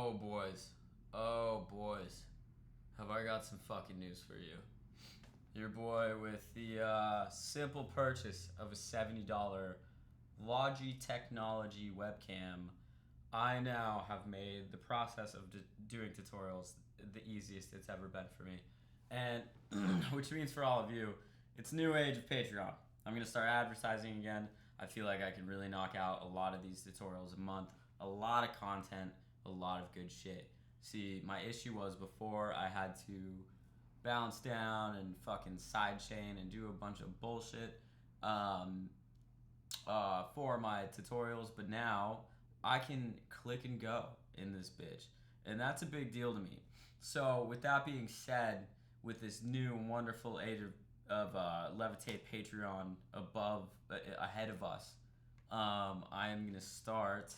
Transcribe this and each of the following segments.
Oh boys, oh boys, have I got some fucking news for you. Your boy with the simple purchase of a $70 Logi Technology webcam, I now have made the process of doing tutorials the easiest it's ever been for me. And which means for all of you, it's new age of Patreon. I'm going to start advertising again. I feel like I can really knock out a lot of these tutorials a month, a lot of content, a lot of good shit. See, my issue was before I had to bounce down and fucking sidechain and do a bunch of bullshit for my tutorials, but now I can click and go in this bitch, and that's a big deal to me. So with that being said, with this new wonderful age of LEViT Patreon ahead of us, I am going to start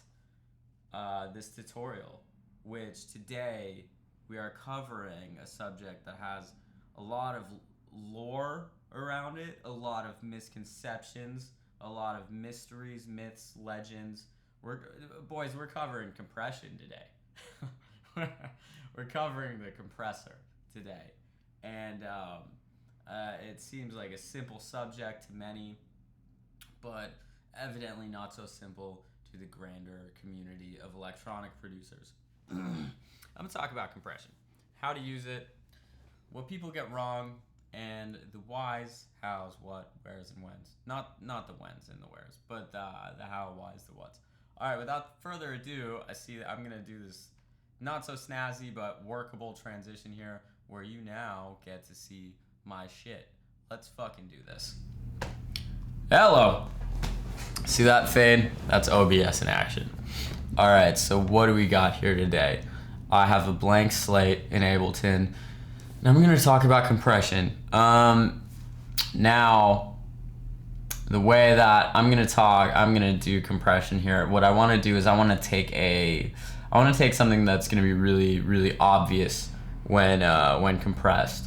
this tutorial, which today we are covering a subject that has a lot of lore around it, a lot of misconceptions, a lot of mysteries, myths, legends. We're covering compression today. We're covering the compressor today. And it seems like a simple subject to many, but evidently not so simple to the grander community of electronic producers. I'm going to talk about compression, how to use it, what people get wrong, and the whys, hows, what, wheres, and whens. Not the whens and the wheres, but the how, whys, the whats. All right, without further ado, I see that I'm going to do this not so snazzy but workable transition here where you now get to see my shit. Let's fucking do this. Hello. See that fade? That's OBS in action. All right, so what do we got here today? I have a blank slate in Ableton, and I'm going to talk about compression. Now, the way that I'm going to do compression here. What I want to do is I want to take something that's going to be really, really obvious when compressed.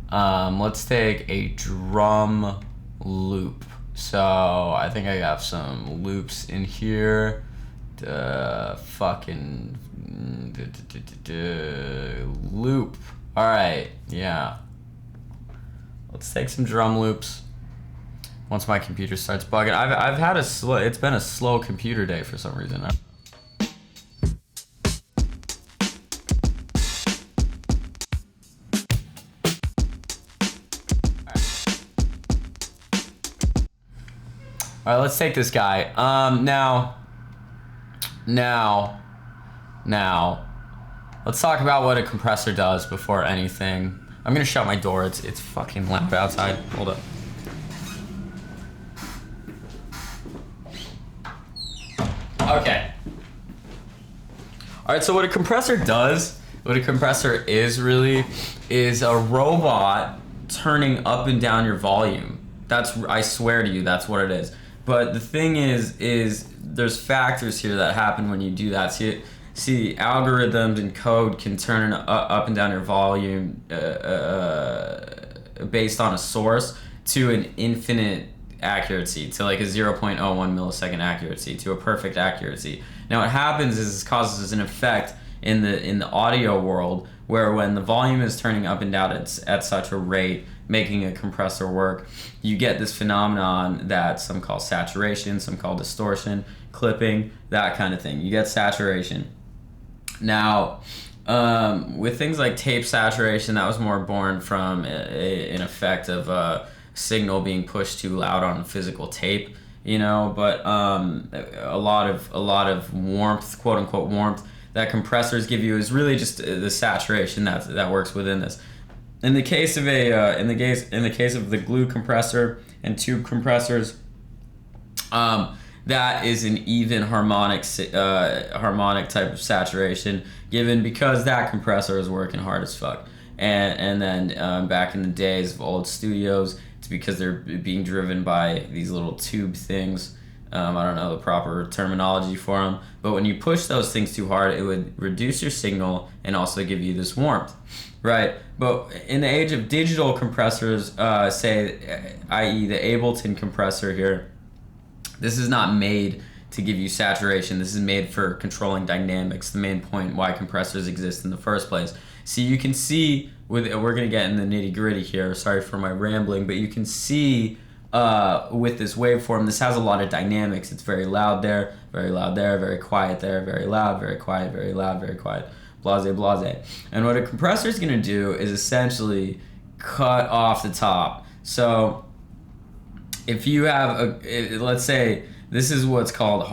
Let's take a drum loop. So I think I got some loops in here. Loop. All right, yeah. Let's take some drum loops. Once my computer starts bugging, I've had it's been a slow computer day for some reason. All right, let's take this guy. Now, let's talk about what a compressor does before anything. I'm gonna shut my door. It's fucking loud outside. Hold up. Okay. All right. So what a compressor does, what a compressor is a robot turning up and down your volume. I swear to you, that's what it is. But the thing is there's factors here that happen when you do that. See, algorithms and code can turn up and down your volume based on a source to an infinite accuracy, to like a 0.01 millisecond accuracy, to a perfect accuracy. Now what happens is it causes an effect in the audio world where when the volume is turning up and down at such a rate, making a compressor work, you get this phenomenon that some call saturation, some call distortion, clipping, that kind of thing. You get saturation. Now, with things like tape saturation, that was more born from an effect of a signal being pushed too loud on physical tape, but a lot of warmth, quote unquote warmth, that compressors give you is really just the saturation that works within this. In the case of the glue compressor and tube compressors, that is an even harmonic type of saturation given because that compressor is working hard as fuck. And then back in the days of old studios, it's because they're being driven by these little tube things. I don't know the proper terminology for them, but when you push those things too hard, it would reduce your signal and also give you this warmth, right? But in the age of digital compressors, say, i.e. the Ableton compressor here, this is not made to give you saturation. This is made for controlling dynamics, the main point why compressors exist in the first place. So you can see, we're going to get in the nitty gritty here, sorry for my rambling, but you can see with this waveform, this has a lot of dynamics. It's very loud there, very loud there, very quiet there, very loud, very quiet, very loud, very quiet, blase, blase. And what a compressor is going to do is essentially cut off the top. So if you have let's say this is what's called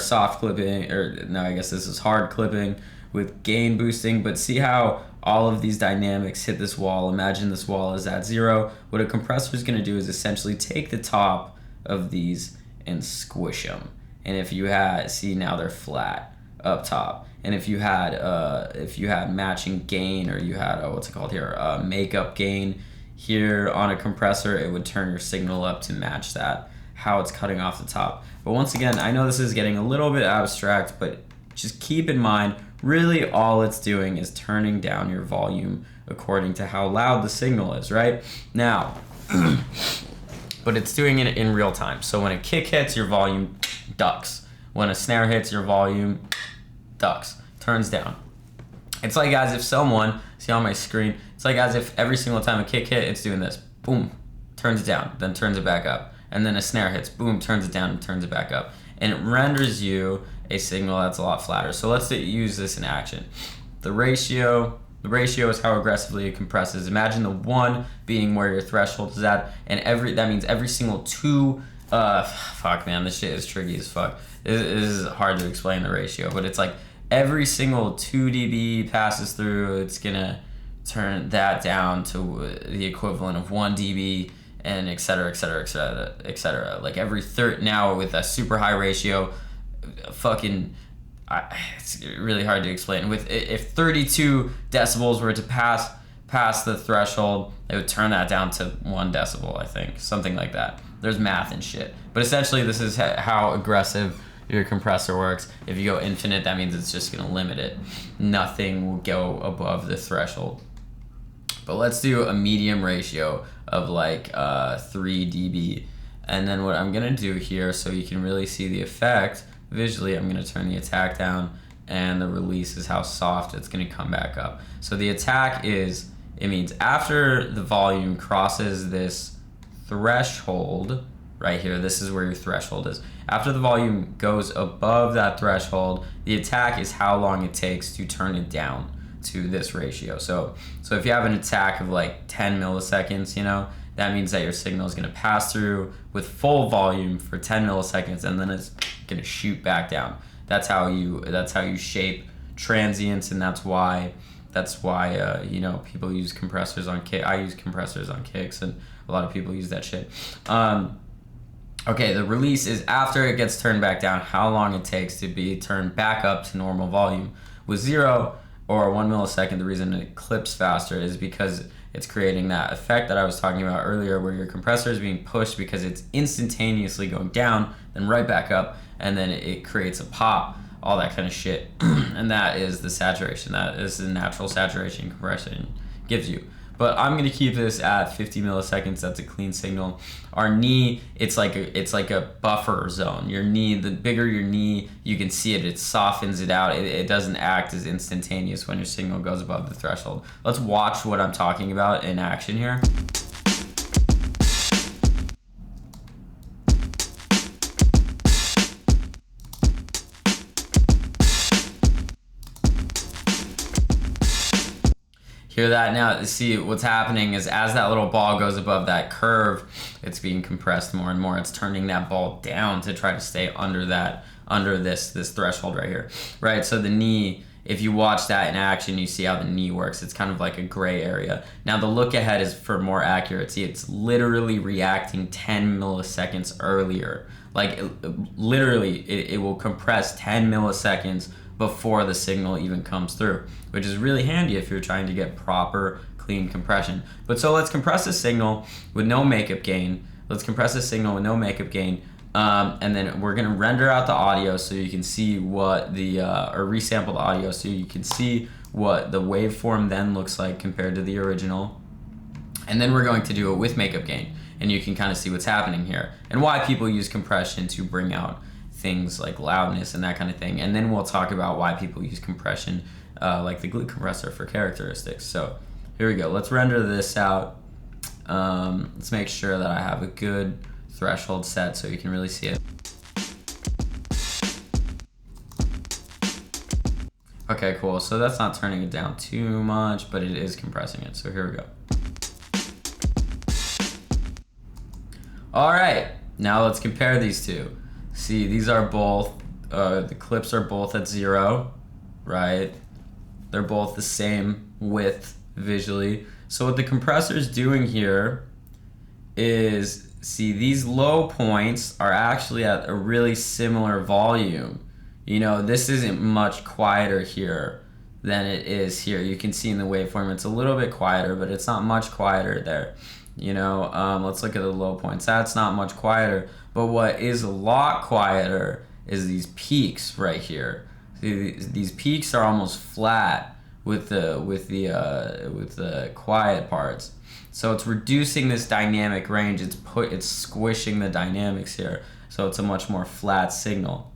soft clipping, or no, I guess this is hard clipping with gain boosting, but see how all of these dynamics hit this wall. Imagine this wall is at 0. What a compressor is going to do is essentially take the top of these and squish them. And if you had, see now they're flat up top. And if you had matching gain, or you had what's it called here, makeup gain here on a compressor, it would turn your signal up to match that, how it's cutting off the top. But once again, I know this is getting a little bit abstract, but just keep in mind, really all it's doing is turning down your volume according to how loud the signal is, right? Now, but it's doing it in real time. So when a kick hits, your volume ducks. When a snare hits, your volume ducks, turns down. It's like as if someone, see on my screen, it's like as if every single time a kick hit, it's doing this, boom, turns it down, then turns it back up. And then a snare hits, boom, turns it down and turns it back up. And it renders you a signal that's a lot flatter. So let's use this in action. The ratio is how aggressively it compresses. Imagine the 1 being where your threshold is at, and that means every single 2, fuck man, this shit is tricky as fuck. This is hard to explain the ratio, but it's like every single 2 dB passes through, it's gonna turn that down to the equivalent of 1 dB, and et cetera, et cetera, et cetera, et cetera. Like every third, now with a super high ratio, it's really hard to explain. If 32 decibels were to pass the threshold, it would turn that down to 1 decibel, I think, something like that. There's math and shit, but essentially this is how aggressive your compressor works. If you go infinite, that means it's just gonna limit it. Nothing will go above the threshold. But let's do a medium ratio of like 3 dB, and then what I'm gonna do here, so you can really see the effect visually, I'm going to turn the attack down, and the release is how soft it's going to come back up. So the attack is, it means after the volume crosses this threshold right here, this is where your threshold is. After the volume goes above that threshold, the attack is how long it takes to turn it down to this ratio. So if you have an attack of like 10 milliseconds, that means that your signal is going to pass through with full volume for 10 milliseconds, and then it's going to shoot back down. That's how you shape transients, and that's why people use compressors on kick. I use compressors on kicks, and a lot of people use that shit. Okay, the release is after it gets turned back down, how long it takes to be turned back up to normal volume. With 0 or 1 millisecond, the reason it clips faster is because it's creating that effect that I was talking about earlier, where your compressor is being pushed because it's instantaneously going down, then right back up, and then it creates a pop, all that kind of shit. And that is the saturation. That is the natural saturation compression gives you. But I'm gonna keep this at 50 milliseconds. That's a clean signal. Our knee, it's like a buffer zone. Your knee, the bigger your knee, you can see it. It softens it out. It doesn't act as instantaneous when your signal goes above the threshold. Let's watch what I'm talking about in action here. Hear that now? See, what's happening is as that little ball goes above that curve, it's being compressed more and more. It's turning that ball down to try to stay under this threshold right here, right? So the knee, if you watch that in action, you see how the knee works. It's kind of like a gray area. Now the look ahead is for more accuracy. It's literally reacting 10 milliseconds earlier. Like literally, it will compress 10 milliseconds before the signal even comes through, which is really handy if you're trying to get proper clean compression. But so let's compress a signal with no makeup gain. And then we're gonna render out the audio so you can see what the, or resample the audio so you can see what the waveform then looks like compared to the original. And then we're going to do it with makeup gain, and you can kind of see what's happening here and why people use compression to bring out things like loudness and that kind of thing. And then we'll talk about why people use compression, like the glue compressor, for characteristics. So here we go. Let's render this out. Let's make sure that I have a good threshold set so you can really see it. Okay, cool. So that's not turning it down too much, but it is compressing it. So here we go. All right, now let's compare these two. See, these are both, the clips are both at 0, right? They're both the same width visually. So what the compressor is doing here is, see, these low points are actually at a really similar volume. You know, this isn't much quieter here than it is here. You can see in the waveform it's a little bit quieter, but it's not much quieter there. You know, let's look at the low points. That's not much quieter, but what is a lot quieter is these peaks right here. See, these peaks are almost flat with the quiet parts. So it's reducing this dynamic range. It's squishing the dynamics here. So it's a much more flat signal.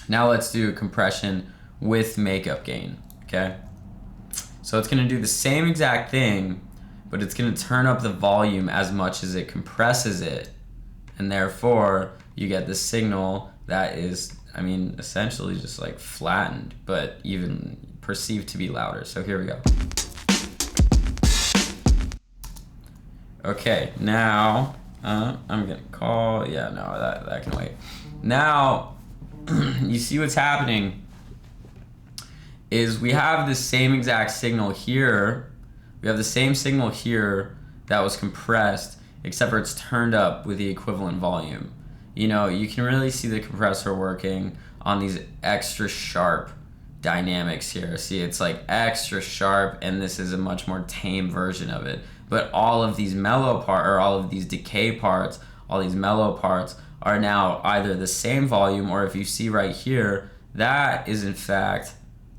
Now let's do compression with makeup gain, okay? So it's gonna do the same exact thing, but it's gonna turn up the volume as much as it compresses it. And therefore, you get this signal that is, I mean, essentially just like flattened, but even perceived to be louder. So here we go. Okay, now, I'm gonna call, yeah, no, that can wait. Now, you see what's happening is we have the same exact signal here. We have the same signal here that was compressed, except for it's turned up with the equivalent volume. You know, you can really see the compressor working on these extra sharp dynamics here. See, it's like extra sharp, and this is a much more tame version of it. But all of these mellow parts, or all of these decay parts, all these mellow parts are now either the same volume, or if you see right here, that is in fact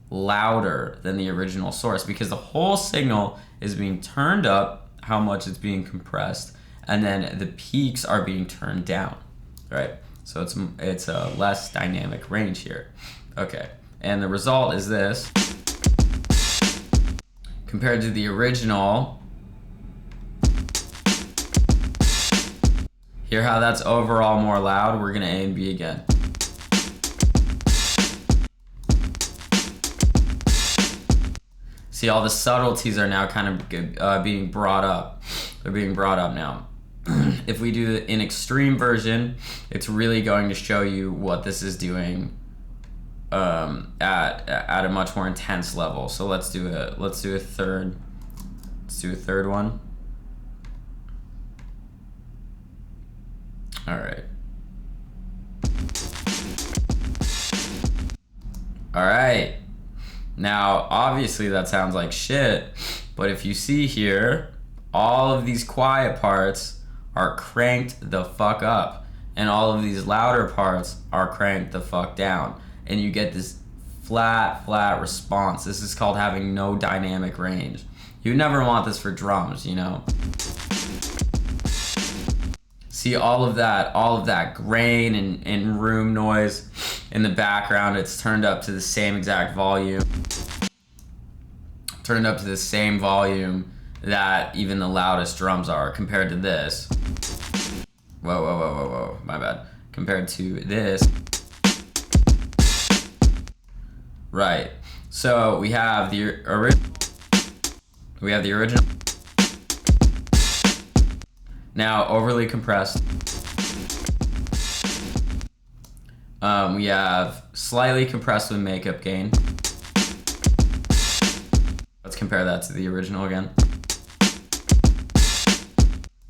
louder than the original source, because the whole signal is being turned up, how much it's being compressed, and then the peaks are being turned down, right? So it's a less dynamic range here. Okay, and the result is this. Compared to the original, hear how that's overall more loud? We're gonna A and B again. See, all the subtleties are now kind of being brought up. They're being brought up now. If we do an extreme version, it's really going to show you what this is doing at a much more intense level. So let's do a third one. All right. All right. Now, obviously that sounds like shit, but if you see here, all of these quiet parts are cranked the fuck up, and all of these louder parts are cranked the fuck down, and you get this flat response. This is called having no dynamic range. You never want this for drums, you know? See all of that grain and room noise in the background. It's turned up to the same exact volume. Turned up to the same volume that even the loudest drums are compared to this. Whoa, my bad. Compared to this. Right. So we have the original. Now overly compressed. We have slightly compressed with makeup gain. Let's compare that to the original again.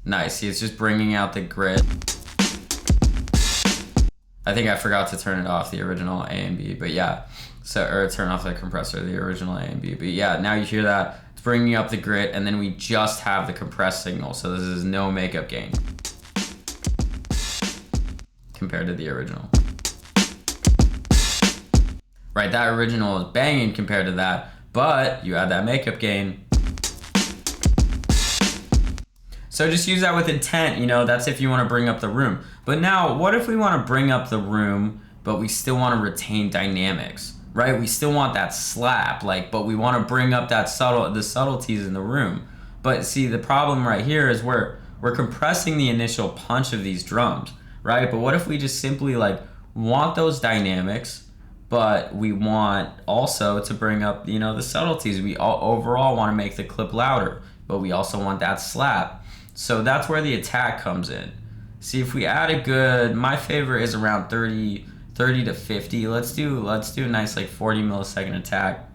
Nice, see, it's just bringing out the grit. I think I forgot to turn it off, the original A and B, but yeah. So, or turn off the compressor, the original A and B. But yeah, now you hear that. It's bringing up the grit, and then we just have the compressed signal. So this is no makeup gain compared to the original. Right, that original is banging compared to that, but you add that makeup gain. So just use that with intent, you know, that's if you want to bring up the room. But now, what if we want to bring up the room but we still want to retain dynamics, right? We still want that slap, like, but we want to bring up the subtleties in the room. But see, the problem right here is we're compressing the initial punch of these drums, right? But what if we just simply like want those dynamics, but we want also to bring up, you know, the subtleties. We overall want to make the clip louder, but we also want that slap. So that's where the attack comes in. See, if we add a good, my favorite is around 30 to 50. Let's do a nice like 40 millisecond attack.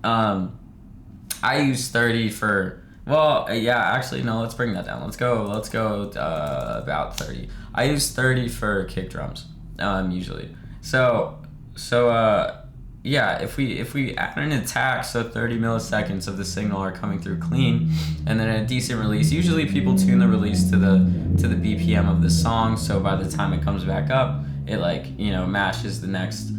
I use 30 for, well, yeah, actually no, let's bring that down. Let's go about 30. I use 30 for kick drums, usually. So yeah, if we add an attack, so 30 milliseconds of the signal are coming through clean, and then a decent release. Usually people tune the release to the BPM of the song, so by the time it comes back up, it like, you know, matches the next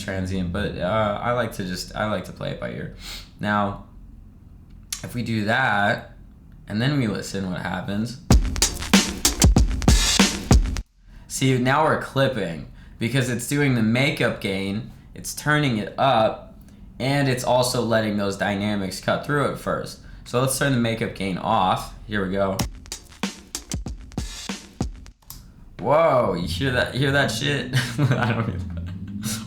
transient. But I like to play it by ear. Now, if we do that, and then we listen, what happens? See, now we're clipping, because it's doing the makeup gain, it's turning it up, and it's also letting those dynamics cut through it first. So let's turn the makeup gain off. Here we go. Whoa, you hear that shit? I don't even.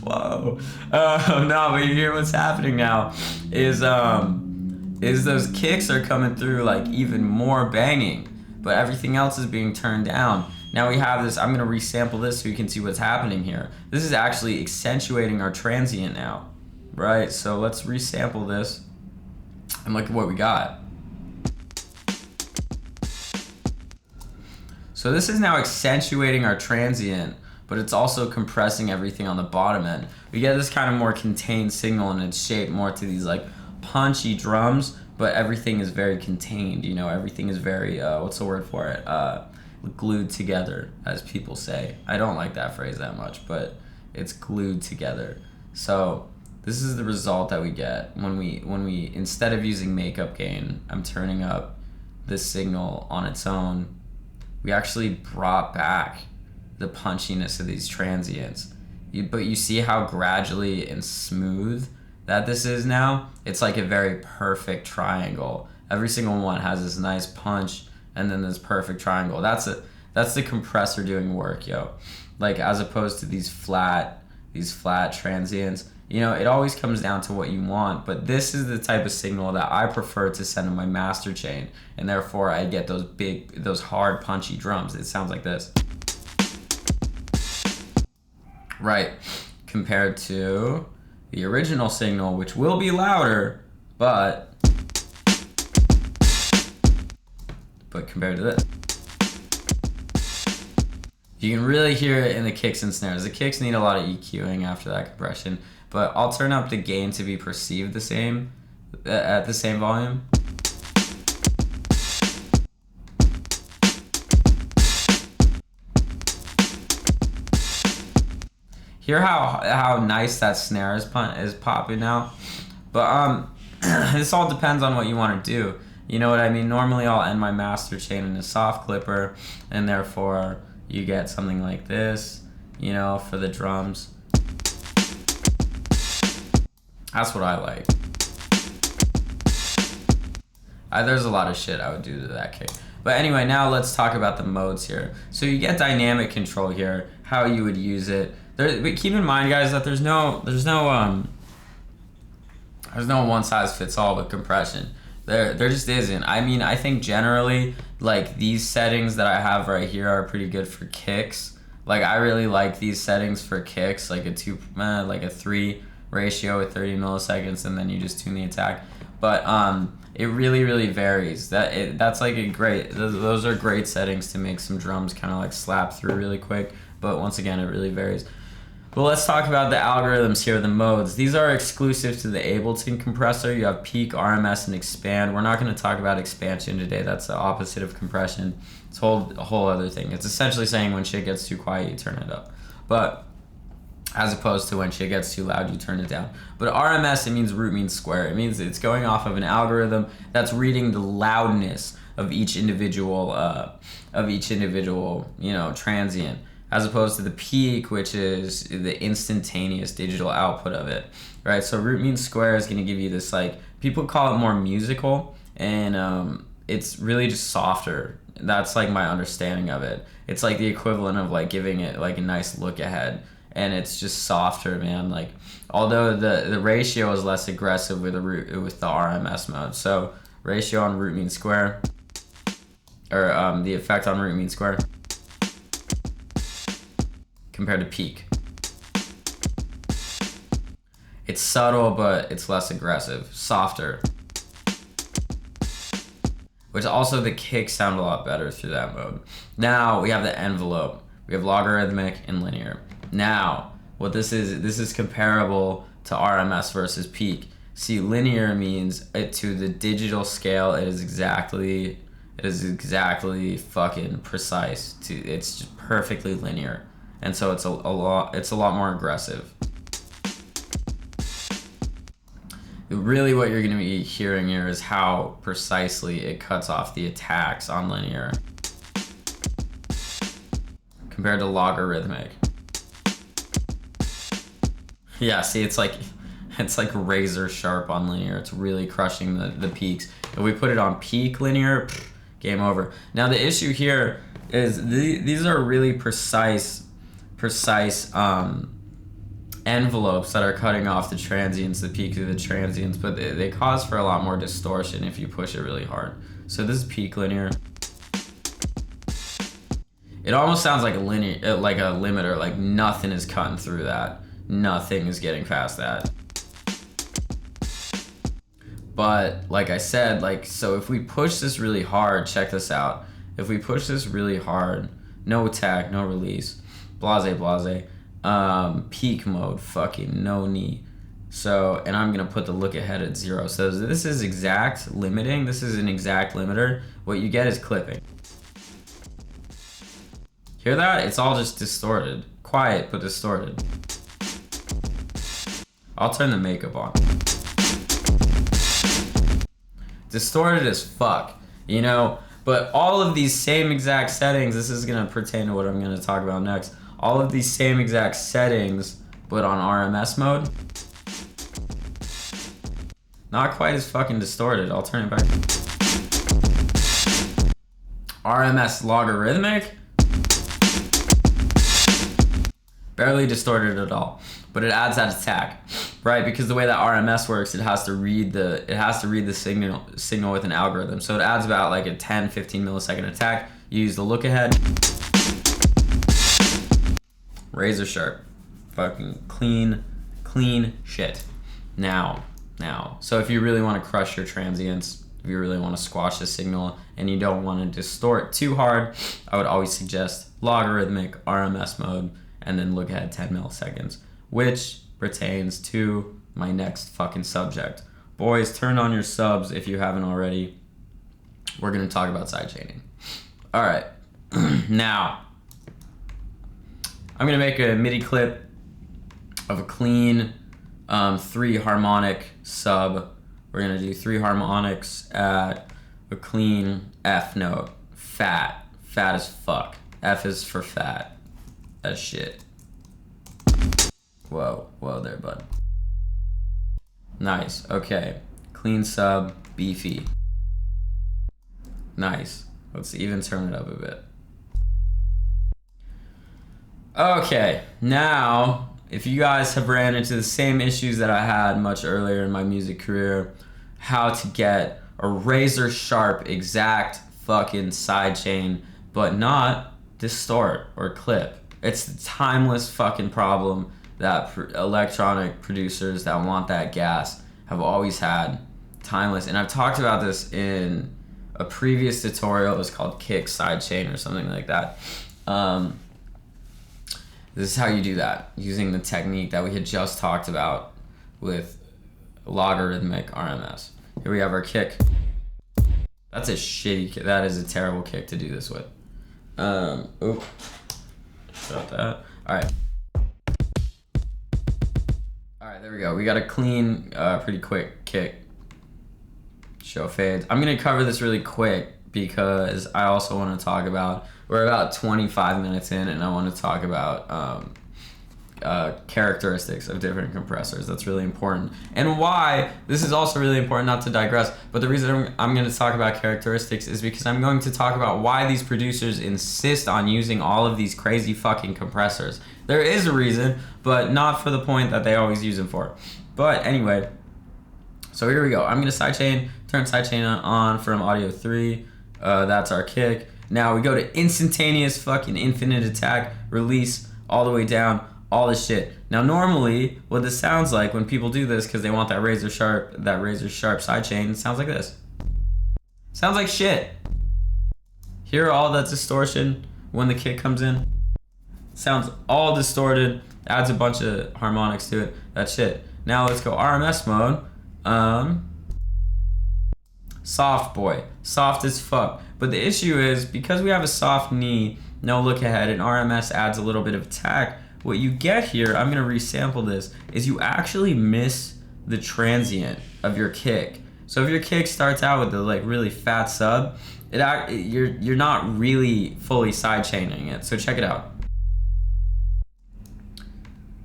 Whoa. No, but you hear what's happening now is those kicks are coming through like even more banging, but everything else is being turned down. Now we have this, I'm gonna resample this so you can see what's happening here. This is actually accentuating our transient now, right? So let's resample this and look at what we got. So this is now accentuating our transient, but it's also compressing everything on the bottom end. We get this kind of more contained signal, and it's shaped more to these like punchy drums, but everything is very contained, you know, everything is very, what's the word for it? Glued together, as people say. I don't like that phrase that much, but it's glued together. So this is the result that we get when we instead of using makeup gain, I'm turning up this signal on its own. We actually brought back the punchiness of these transients. But you see how gradually and smooth that this is now? It's like a very perfect triangle. Every single one has this nice punch, and then this perfect triangle. That's the compressor doing work, yo. Like, as opposed to these flat transients. You know, it always comes down to what you want, but this is the type of signal that I prefer to send in my master chain, and therefore I get those hard, punchy drums. It sounds like this. Right, compared to the original signal, which will be louder, but compared to this, you can really hear it in the kicks and snares. The kicks need a lot of EQing after that compression, but I'll turn up the gain to be perceived the same, at the same volume. Hear how nice that snare is popping now? But this all depends on what you want to do. You know what I mean? Normally I'll end my master chain in a soft clipper, and therefore you get something like this, you know, for the drums. That's what I like. There's a lot of shit I would do to that kick. But anyway, now let's talk about the modes here. So you get dynamic control here, how you would use it. But keep in mind, guys, that there's no one size fits all with compression. There just isn't. I mean, I think generally, like, these settings that I have right here are pretty good for kicks. Like, I really like these settings for kicks, like a 3 ratio with 30 milliseconds, and then you just tune the attack. But it really varies. That's like a great. Those are great settings to make some drums kind of like slap through really quick. But once again, it really varies. But let's talk about the algorithms here, the modes. These are exclusive to the Ableton compressor. You have peak, RMS, and expand. We're not going to talk about expansion today. That's the opposite of compression. It's a whole other thing. It's essentially saying when shit gets too quiet, you turn it up. But as opposed to when shit gets too loud, you turn it down. But RMS, it means root means square. It means it's going off of an algorithm that's reading the loudness of each individual, you know, transient. as opposed to the peak, which is the instantaneous digital output of it, right? So root mean square is going to give you this, like, people call it more musical, and it's really just softer. That's like my understanding of it. It's like the equivalent of like giving it like a nice look ahead, and it's just softer, man. Like, although the ratio is less aggressive with the RMS mode. So ratio on root mean square, or the effect on root mean square compared to peak. It's subtle, but it's less aggressive, softer. Which also the kicks sound a lot better through that mode. Now we have the envelope. We have logarithmic and linear. Now, what this is comparable to RMS versus peak. See, linear means it to the digital scale. It is exactly fucking precise. It's just perfectly linear, and so it's a lot more aggressive. Really what you're going to be hearing here is how precisely it cuts off the attacks on linear compared to logarithmic. Yeah, see, it's like razor sharp on linear. It's really crushing the peaks. If we put it on peak linear, game over. Now the issue here is these are really precise envelopes that are cutting off the transients, the peak of the transients, but they cause for a lot more distortion if you push it really hard. So this is peak linear. It almost sounds like a linear, like a limiter, like nothing is cutting through that. Nothing is getting past that. But like I said, like, so if we push this really hard, check this out. If we push this really hard, no attack, no release, blase, peak mode, fucking no knee. So, and I'm gonna put the look ahead at 0. So this is exact limiting. This is an exact limiter. What you get is clipping. Hear that? It's all just distorted. Quiet, but distorted. I'll turn the makeup on. Distorted as fuck, you know? But all of these same exact settings, this is gonna pertain to what I'm gonna talk about next. All of these same exact settings, but on RMS mode, not quite as fucking distorted. I'll turn it back. RMS logarithmic, barely distorted at all, but it adds that attack, right? Because the way that RMS works, it has to read the signal with an algorithm. So it adds about like a 10-15 millisecond attack. You use the look ahead. Razor sharp, fucking clean shit. Now. So if you really want to crush your transients, if you really want to squash the signal and you don't want to distort too hard, I would always suggest logarithmic RMS mode and then look ahead 10 milliseconds, which pertains to my next fucking subject. Boys, turn on your subs if you haven't already. We're going to talk about sidechaining. All right. Now, I'm going to make a MIDI clip of a clean 3 harmonic sub. We're going to do 3 harmonics at a clean F note. Fat as fuck. F is for fat as shit. Whoa there, bud. Nice, okay. Clean sub, beefy. Nice. Let's even turn it up a bit. Okay, now, if you guys have ran into the same issues that I had much earlier in my music career, how to get a razor sharp, exact fucking sidechain, but not distort or clip. It's the timeless fucking problem that electronic producers that want that gas have always had. Timeless. And I've talked about this in a previous tutorial. It was called Kick Sidechain or something like that. This is how you do that, using the technique that we had just talked about with logarithmic RMS. Here we have our kick. That's a shitty kick. That is a terrible kick to do this with. Oop. Got that. Alright. Alright, there we go. We got a clean, pretty quick kick. Show fades. I'm gonna cover this really quick because I also want to talk about, we're about 25 minutes in, and I want to talk about characteristics of different compressors. That's really important. And why, this is also really important, not to digress, but the reason I'm going to talk about characteristics is because I'm going to talk about why these producers insist on using all of these crazy fucking compressors. There is a reason, but not for the point that they always use them for. But anyway, so here we go. I'm going to sidechain, turn sidechain on from audio 3. That's our kick. Now we go to instantaneous fucking infinite attack, release all the way down, all this shit. Now normally what this sounds like when people do this because they want that razor sharp sidechain, it sounds like this. Sounds like shit. Hear all that distortion when the kick comes in? Sounds all distorted, adds a bunch of harmonics to it. That's shit. Now let's go RMS mode. Soft boy, soft as fuck. But the issue is because we have a soft knee, no look ahead, and RMS adds a little bit of attack, what you get here, I'm gonna resample this, is you actually miss the transient of your kick. So if your kick starts out with the like really fat sub, you're not really fully sidechaining it. So check it out.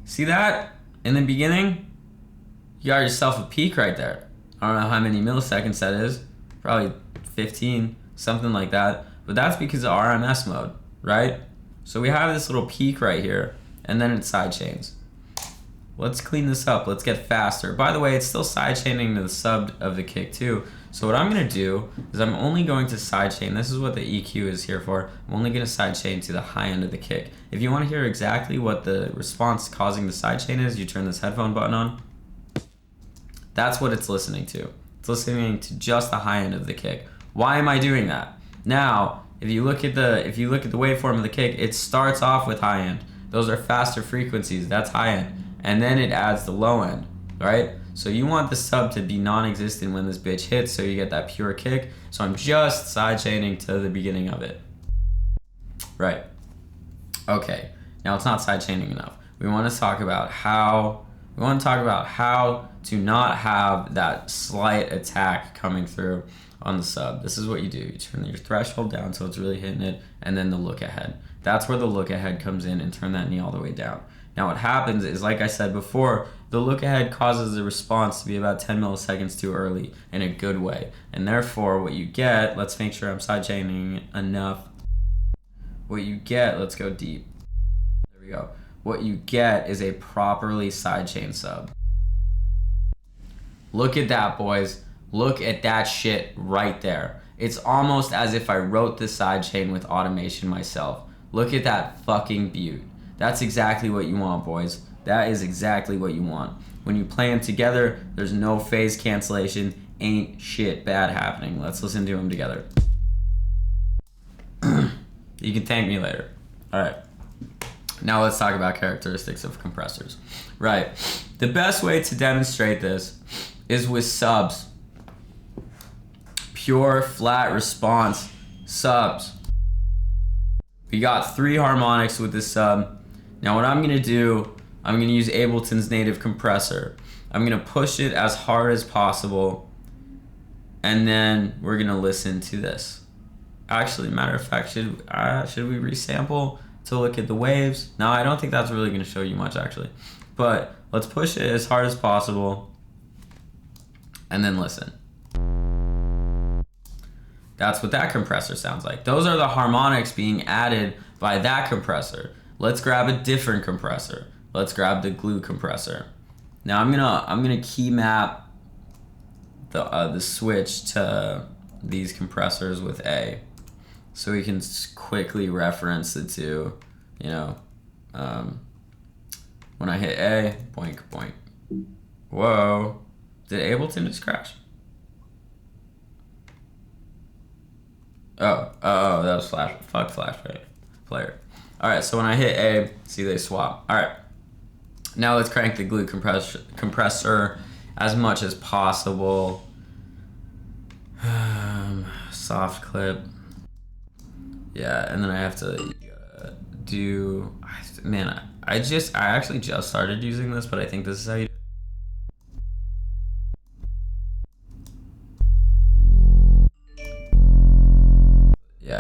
See that? In the beginning, you got yourself a peak right there. I don't know how many milliseconds that is, probably 15, something like that. But that's because of RMS mode, right? So we have this little peak right here, and then it sidechains. Let's clean this up. Let's get faster. By the way, it's still sidechaining to the sub of the kick too. So what I'm gonna do is I'm only going to sidechain. This is what the EQ is here for. I'm only gonna sidechain to the high end of the kick. If you wanna hear exactly what the response causing the sidechain is, you turn this headphone button on. That's what it's listening to. It's listening to just the high end of the kick. Why am I doing that? Now, if you look at the waveform of the kick, it starts off with high end. Those are faster frequencies, that's high end. And then it adds the low end, right? So you want the sub to be non-existent when this bitch hits so you get that pure kick. So I'm just sidechaining to the beginning of it. Right. Okay, now it's not sidechaining enough. We want to talk about how to not have that slight attack coming through on the sub. This is what you do. You turn your threshold down so it's really hitting it, and then the look ahead. That's where the look ahead comes in, and turn that knee all the way down. Now what happens is, like I said before, the look ahead causes the response to be about 10 milliseconds too early in a good way. And therefore what you get, let's make sure I'm sidechaining enough. What you get, let's go deep. There we go. What you get is a properly sidechain sub. Look at that, boys. Look at that shit right there. It's almost as if I wrote the sidechain with automation myself. Look at that fucking beaut. That's exactly what you want, boys. That is exactly what you want. When you play them together, there's no phase cancellation. Ain't shit bad happening. Let's listen to them together. You can thank me later. All right. Now let's talk about characteristics of compressors. Right. The best way to demonstrate this is with subs. Pure flat response subs. We got 3 harmonics with this sub. Now what I'm gonna do, I'm gonna use Ableton's native compressor. I'm gonna push it as hard as possible, and then we're gonna listen to this. Actually, matter of fact, should we resample to look at the waves? No, I don't think that's really gonna show you much actually. But let's push it as hard as possible, and then listen. That's what that compressor sounds like. Those are the harmonics being added by that compressor. Let's grab a different compressor. Let's grab the glue compressor. Now I'm gonna key map the switch to these compressors with A, so we can quickly reference the two. You know, when I hit A, boink boink. Whoa, did Ableton just crash? Oh, that was Flash. Fuck Flash Player. All right, so when I hit A, see they swap. All right, now let's crank the glue compressor as much as possible. Soft clip. Yeah, and then I have to do. Man, I actually just started using this, but I think this is how you.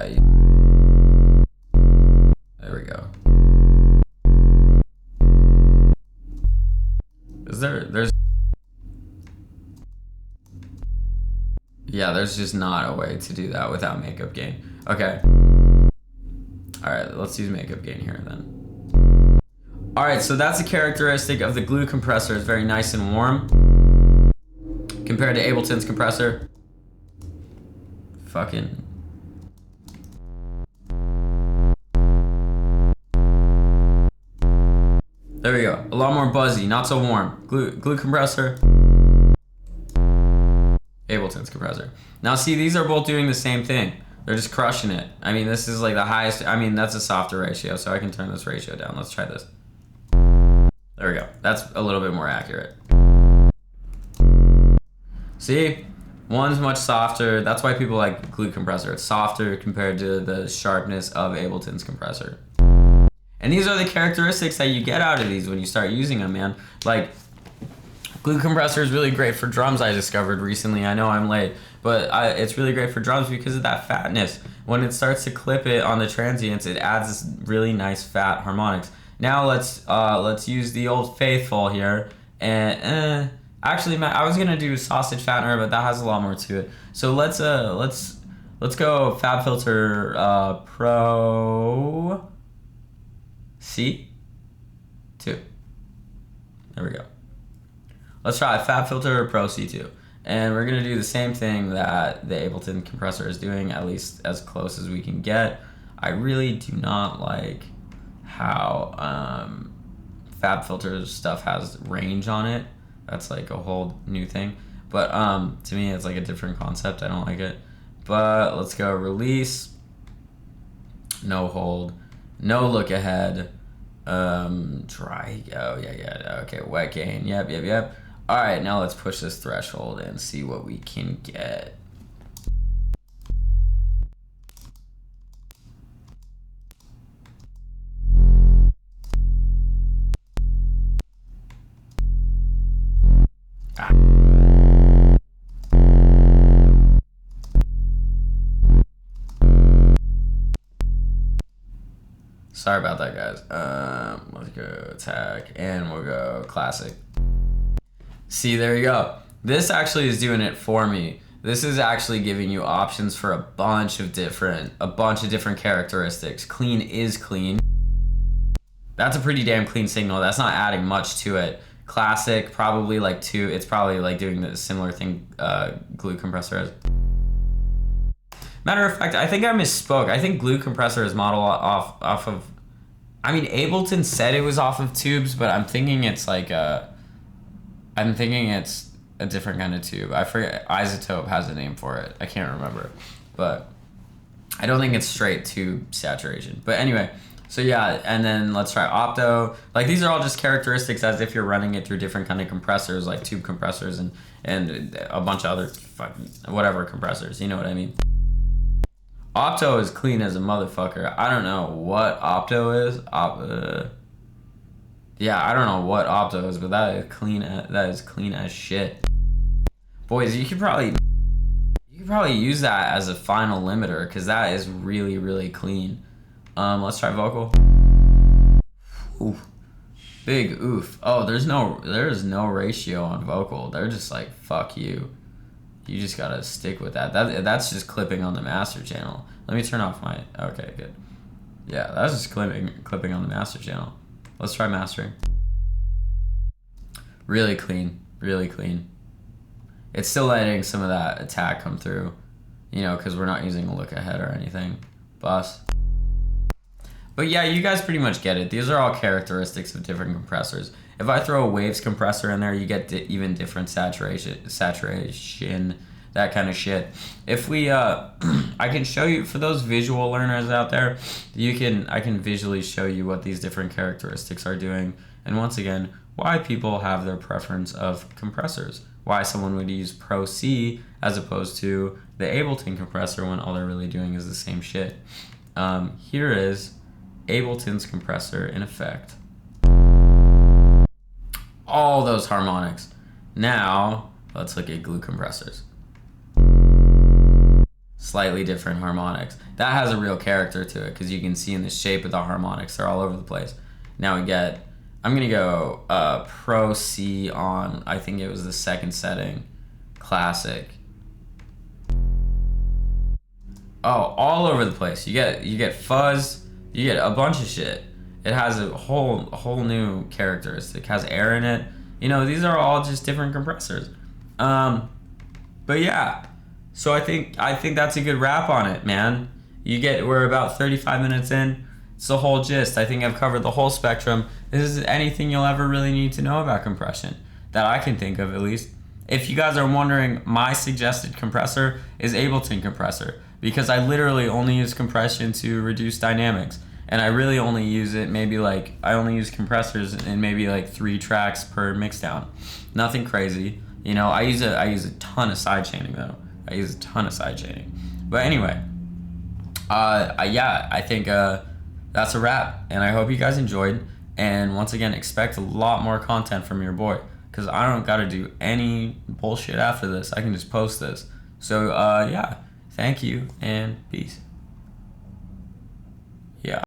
Yeah. There we go. There's yeah, there's just not a way to do that without makeup gain. Okay. Alright, let's use makeup gain here then. Alright, so that's a characteristic of the glue compressor. It's very nice and warm compared to Ableton's compressor. Fucking. There we go. A lot more buzzy, not so warm. Glue compressor. Ableton's compressor. Now see, these are both doing the same thing. They're just crushing it. I mean, this is like the highest. I mean, that's a softer ratio, so I can turn this ratio down. Let's try this. There we go. That's a little bit more accurate. See? One's much softer. That's why people like glue compressor. It's softer compared to the sharpness of Ableton's compressor. And these are the characteristics that you get out of these when you start using them, man. Like, glue compressor is really great for drums, I discovered recently. I know I'm late, but it's really great for drums because of that fatness. When it starts to clip it on the transients, it adds this really nice fat harmonics. Now let's use the old faithful here. And actually, I was gonna do sausage fattener, but that has a lot more to it. So let's go FabFilter Pro C2. There we go. Let's try FabFilter Pro C2. And we're gonna do the same thing that the Ableton compressor is doing, at least as close as we can get. I really do not like how FabFilter's stuff has range on it. That's like a whole new thing. But to me, it's like a different concept. I don't like it. But let's go release, no hold, no look ahead, dry, oh yeah, okay, wet gain, yep. All right, now let's push this threshold and see what we can get. Sorry about that, guys. Let's go attack, and we'll go classic. See, there you go. This actually is doing it for me. This is actually giving you options for a bunch of different characteristics. Clean is clean. That's a pretty damn clean signal. That's not adding much to it. Classic, probably like 2. It's probably like doing the similar thing glue compressor has. Matter of fact, I think I misspoke. I think glue compressor is modeled off of. I mean, Ableton said it was off of tubes, but I'm thinking it's like I'm thinking it's a different kind of tube. I forget. Isotope has a name for it. I can't remember, but I don't think it's straight tube saturation. But anyway, so yeah, and then let's try opto. Like, these are all just characteristics as if you're running it through different kind of compressors, like tube compressors and a bunch of other fucking whatever compressors. You know what I mean? Opto is clean as a motherfucker. I don't know what opto is. Yeah, I don't know what opto is, but that is clean. That is clean as shit. Boys, you could probably use that as a final limiter because that is really, really clean. Let's try vocal. Oof. Big oof. Oh, there's no ratio on vocal. They're just like, fuck you. You just gotta stick with that. That's just clipping on the master channel. Let me turn off my. Okay, good. Yeah, that's just clipping on the master channel. Let's try mastering. Really clean, really clean. It's still letting some of that attack come through, you know, because we're not using a look ahead or anything. Bus. But yeah, you guys pretty much get it. These are all characteristics of different compressors. If I throw a waves compressor in there, you get even different saturation, that kind of shit. If we, I can show you, for those visual learners out there, I can visually show you what these different characteristics are doing. And once again, why people have their preference of compressors. Why someone would use Pro C as opposed to the Ableton compressor when all they're really doing is the same shit. Here is Ableton's compressor in effect. All those harmonics. Now, let's look at glue compressors. slightly different harmonics. That has a real character to it because you can see in the shape of the harmonics, they're all over the place. Now we get, I'm gonna go Pro C on, I think it was the second setting, Classic. Oh, all over the place. You get fuzz, you get a bunch of shit. It has a whole new characteristic. It has air in it. You know, these are all just different compressors. But yeah. So I think that's a good wrap on it, man. We're about 35 minutes in. It's the whole gist. I think I've covered the whole spectrum. This is anything you'll ever really need to know about compression that I can think of, at least. If you guys are wondering, my suggested compressor is Ableton compressor because I literally only use compression to reduce dynamics, and I really only use it I only use compressors in maybe like 3 tracks per mixdown. Nothing crazy. You know, I use a ton of side chaining though. I use a ton of side chaining. But anyway, I think that's a wrap, and I hope you guys enjoyed. And once again, expect a lot more content from your boy, because I don't got to do any bullshit after this. I can just post this. So, yeah, thank you, and peace.